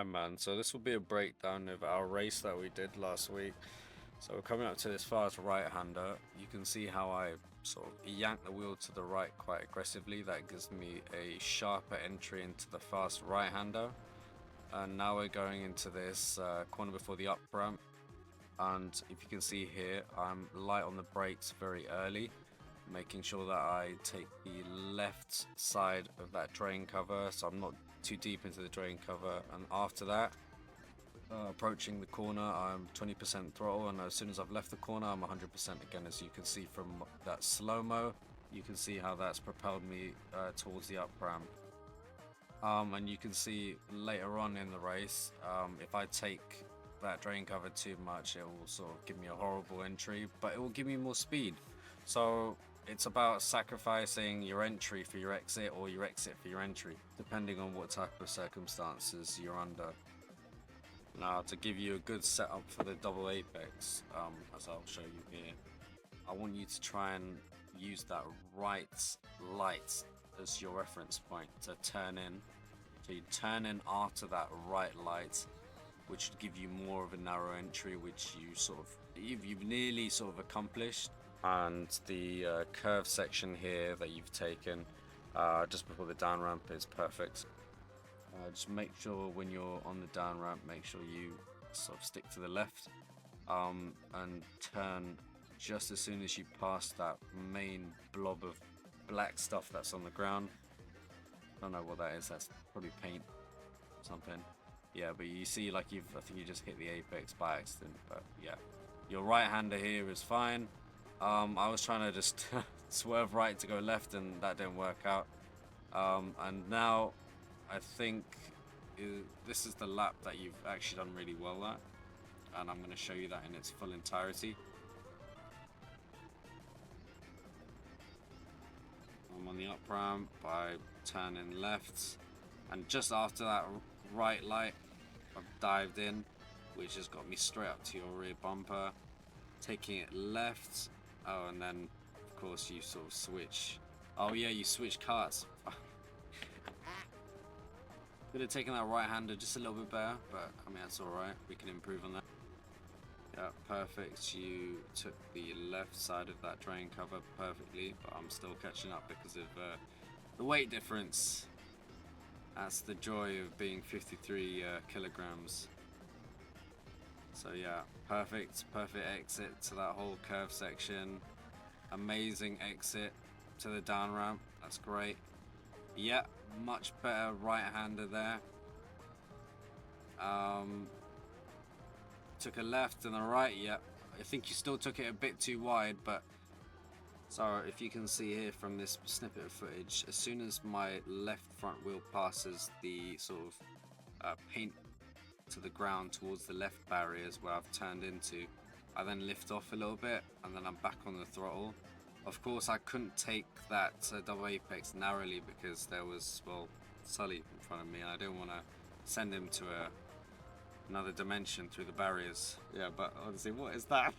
Alright man, so this will be a breakdown of our race that we did last week. So we're coming up to this fast right-hander. You can see how I sort of yank the wheel to the right quite aggressively. That gives me a sharper entry into the fast right-hander. And now we're going into this corner before the up ramp. And if you can see here, I'm light on the brakes very early, making sure that I take the left side of that drain cover, so I'm not too deep into the drain cover. And after that, approaching the corner, I'm 20% throttle, and as soon as I've left the corner, I'm 100% again. As you can see from that slow-mo, you can see how that's propelled me towards the up ramp. And you can see later on in the race, if I take that drain cover too much, it will sort of give me a horrible entry, but it will give me more speed. So it's about sacrificing your entry for your exit, or your exit for your entry, depending on what type of circumstances you're under. Now, to give you a good setup for the double apex, as I'll show you here, I want you to try and use that right light as your reference point to turn in. So you turn in after that right light, which would give you more of a narrow entry, which you've nearly sort of accomplished. And the curve section here that you've taken just before the down ramp is perfect. Just make sure when you're on the down ramp, make sure you sort of stick to the left and turn just as soon as you pass that main blob of black stuff that's on the ground. I don't know what that is, that's probably paint or something. Yeah, but you see, like, I think you just hit the apex by accident. But yeah, your right hander here is fine. I was trying to just swerve right to go left, and that didn't work out. And now I think this is the lap that you've actually done really well at, and I'm going to show you that in its full entirety. I'm on the up ramp by turning left, and just after that right light, I've dived in, which has got me straight up to your rear bumper, taking it left. Oh, and then of course you sort of switch. Oh yeah, you switch carts. Could have taken that right hander just a little bit better, but I mean, that's alright, we can improve on that. Yeah, perfect. You took the left side of that drain cover perfectly, but I'm still catching up because of the weight difference. That's the joy of being 53 kilograms. So yeah, perfect exit to that whole curve section. Amazing exit to the down ramp. That's great. Yeah, much better right-hander there. Took a left and a right. Yeah, I think you still took it a bit too wide, but so if you can see here from this snippet of footage, as soon as my left front wheel passes the sort of paint to the ground towards the left barriers where I've turned into, I then lift off a little bit, and then I'm back on the throttle. Of course, I couldn't take that double apex narrowly because there was, well, Sully in front of me, and I didn't want to send him to another dimension through the barriers. Yeah, but honestly, what is that?